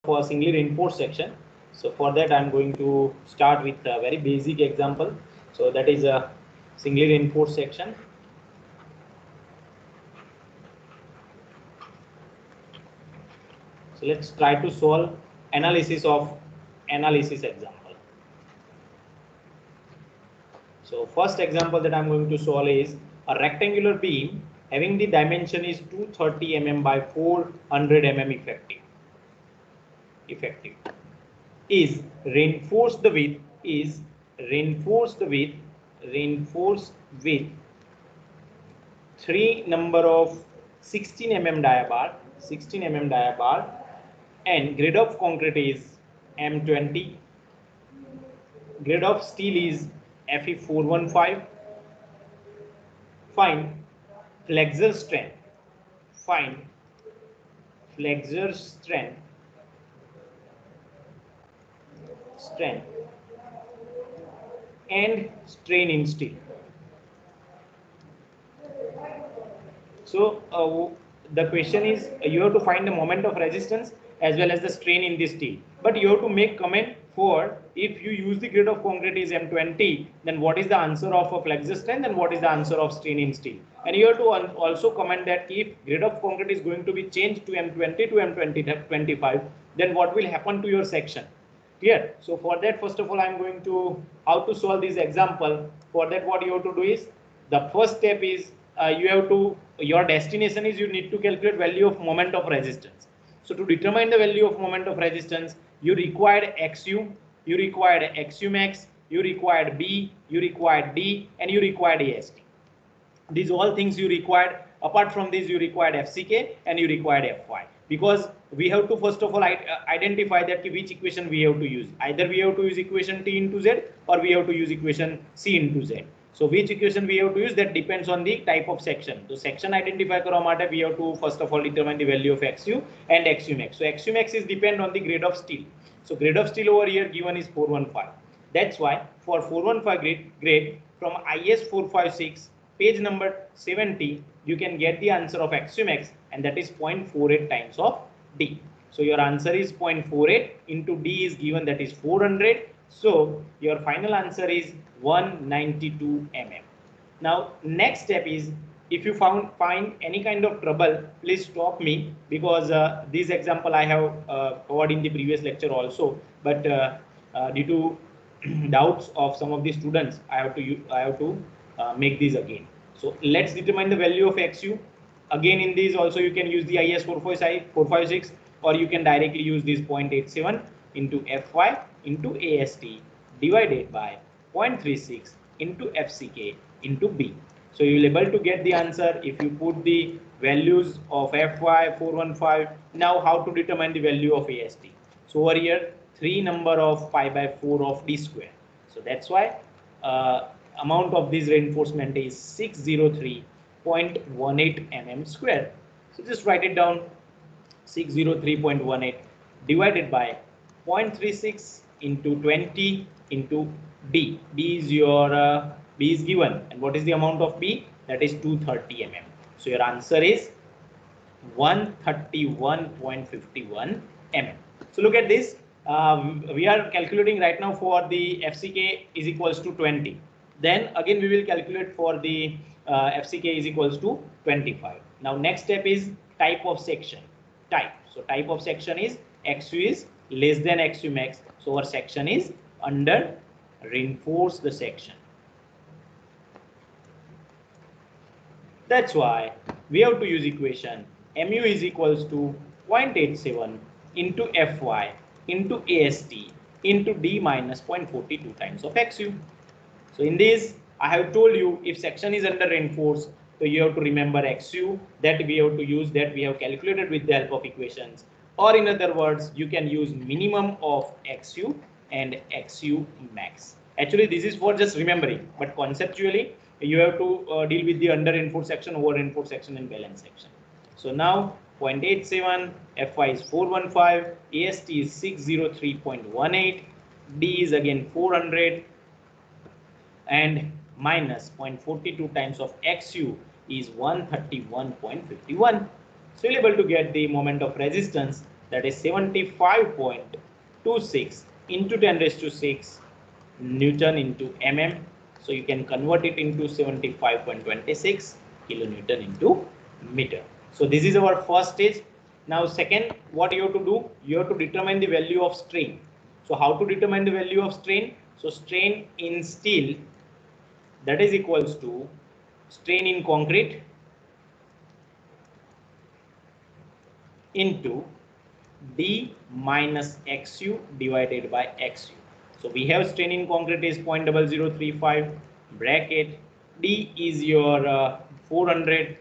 a singly reinforced section. So for that I'm going to start with a very basic example. So that is a singly reinforced section. So let's try to solve analysis example. So first example that I'm going to solve is a rectangular beam having the dimension is 230 mm by 400 mm effective is reinforced with reinforced with 3 number of 16 mm dia bar and grade of concrete is M20, grade of steel is Fe415. Find flexure strength. Find flexure strength and strain in steel. So the question is you have to find the moment of resistance as well as the strain in the steel. But you have to make comment for if you use the grade of concrete is M20, then what is the answer of a flexure strength and what is the answer of strain in steel. And you have to also comment that if grade of concrete is going to be changed to M20 to M25, then what will happen to your section. Clear? So for that, first of all, I'm going to how to solve this example. For that, what you have to do is the first step is you have to your destination is you need to calculate value of moment of resistance. So to determine the value of moment of resistance, you required XU, you required XU max, you required B, you required D, and you required AST. These all things you required. Apart from this, you required FCK and you required Fy, because we have to first of all identify that which equation we have to use. Either we have to use equation T into Z or we have to use equation C into Z. So which equation we have to use, that depends on the type of section. So section identify કરવા માટે we have to first of all determine the value of XU and XU max. So XU max is depend on the grade of steel. So grade of steel over here given is 415. That's why for 415 grade from IS 456 page number 70, you can get the answer of XU max, and that is 0.48 times of D. So your answer is 0.48 into D is given, that is 400. So your final answer is 192 mm. Now next step is, if you find any kind of trouble, please stop me, because this example I have covered in the previous lecture also, but due to doubts of some of the students, I have to make this again. So let's determine the value of XU. Again, in these also you can use the IS 456, or you can directly use this 0.87 into Fy into AST divided by 0.36 into FCK into B. So you will able to get the answer if you put the values of Fy 415. Now how to determine the value of AST? So over here 3 number of pi by 4 of D square. So that's why amount of this reinforcement is 603.18 mm square. So just write it down, 603.18 divided by 0.36 into 20 into B. B is your B is given, and what is the amount of B? That is 230 mm. So your answer is 131.51 mm. So look at this. We are calculating right now for the FCK is equals to 20. Then again we will calculate for the FCK is equals to 25. Now next step is type of section. Type. So type of section is XU is less than XU max. So our section is under reinforced the section. That's why we have to use equation mu is equals to 0.87 into Fy into AST into D minus 0.42 times of XU. So in this, I have told you if section is under reinforced, so you have to remember XU, that we have to use, that we have calculated with the help of equations. Or in other words, you can use minimum of XU and XU max. Actually, this is for just remembering, but conceptually, you have to deal with the under reinforced section, over reinforced section, and balance section. So now 0.87, Fy is 415, AST is 603.18, D is again 400, and minus 0.42 times of XU is 131.51. So you're able to get the moment of resistance that is 75.26 into 10 raised to 6 Newton into mm. So you can convert it into 75.26 kilonewton into meter. So this is our first stage. Now second, what you have to do? You have to determine the value of strain. So how to determine the value of strain? So strain in steel, that is equals to strain in concrete into D minus XU divided by XU. So we have strain in concrete is 0.0035 bracket. D is your 400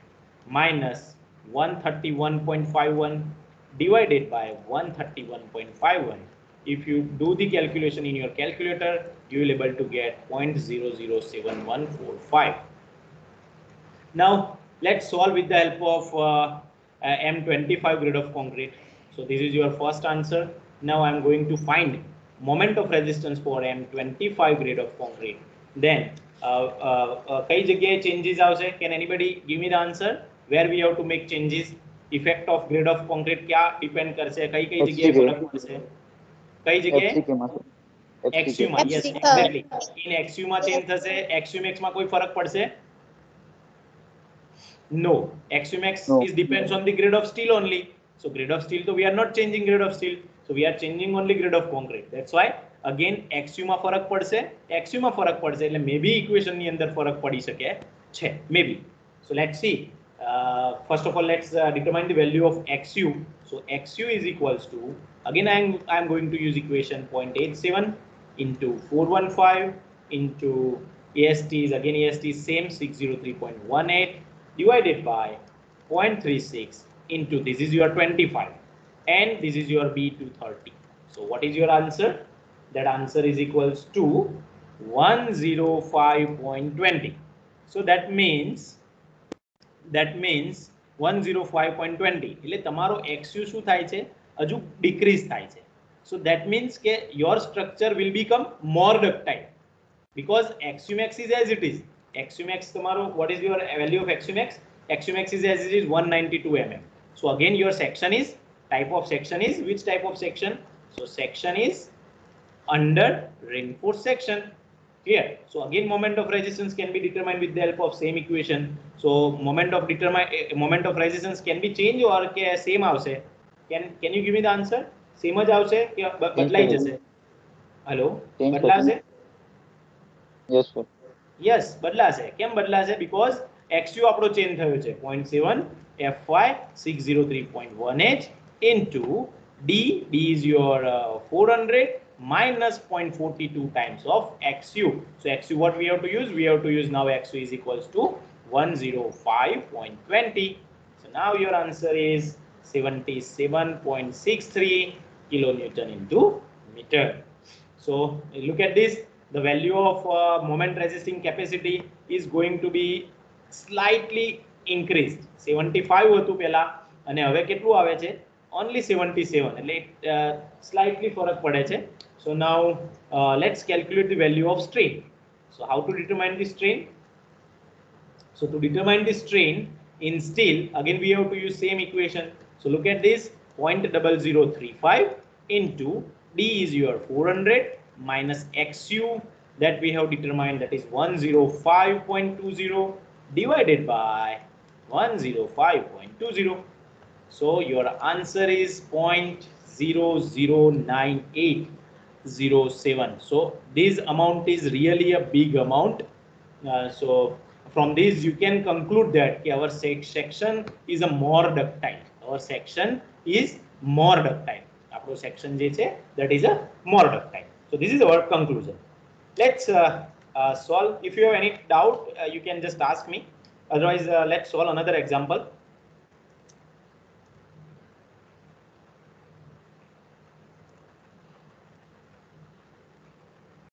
minus 131.51 divided by 131.51. If you do the calculation in your calculator, you will able to get 0.007145. Now let's solve with the help of M25 grade of concrete. So this is your first answer. Now I am going to find moment of resistance for M25 grade of concrete. Then कई जगह changes आवश्यक? Can anybody give me the answer? Where we have to make changes? Effect of grade of concrete क्या depend कर से? कई कई जगह फर्क पड़ से? कई जगह? XU में, yes, exactly. In XU में change थसे, XU max में कोई फर्क पड़ से? No, XU max is depends on the grade of steel only. So grade of steel, so we are not changing grade of steel. So we are changing only grade of concrete. That's why again XU માં ફરક પડશે, XU માં ફરક પડશે એટલે maybe equation ની અંદર ફરક પડી શકે છે, maybe. So let's see. First of all, let's determine the value of XU. So XU is equals to, again I'm going to use equation 0.87 into 415 into AST is again AST is same 603.18 divided by 0.36 into this is your 25 and this is your B230. So what is your answer? That answer is equals to 105.20. So that means 105.20 એટલે તમારો XU શું થાય છે? હજુ decrease થાય છે. So that means કે your structure will become more ductile because XU max is as it is. XU max tomorrow, what is your value of XU max? XU max is as it is 192 mm. So again your section is, type of section is, which type of section? So section is under reinforced section. Clear? So again moment of resistance can be determined with the help of same equation. So moment of resistance can be changed or same આવશે? Can you give me the answer? Same જ આવશે કે બદલાઈ જશે? Hello, બદલાશે? Yes sir. Yes, બદલાશે. કેમ બદલાશે? Because XU આપણો ચેન્જ થયો છે 0.7 FY 603.18 into D is your 400 minus 0.42 times of XU. So XU what we have to use? We have to use now XU is equals to 105.20. So now your answer is 77.63 kilonewton into meter. So look at this. The value of moment resisting capacity is going to be slightly increased. 75 હતું પહેલા અને હવે કેટલું આવે છે? Only 77. એટલે slightly ફરક પડે છે. So now let's calculate the value of strain. So how to determine the strain? So to determine the strain in steel, again we have to use same equation. So look at this, 0.0035 into D is your 400 minus XU that we have determined, that is 105.20 divided by 105.20. So your answer is 0.009807. So this amount is really a big amount. So from this you can conclude that our section is a more ductile. Our section is more ductile. Our section that is a more ductile. So this is our conclusion. Let's solve. If you have any doubt, you can just ask me. Otherwise, let's solve another example.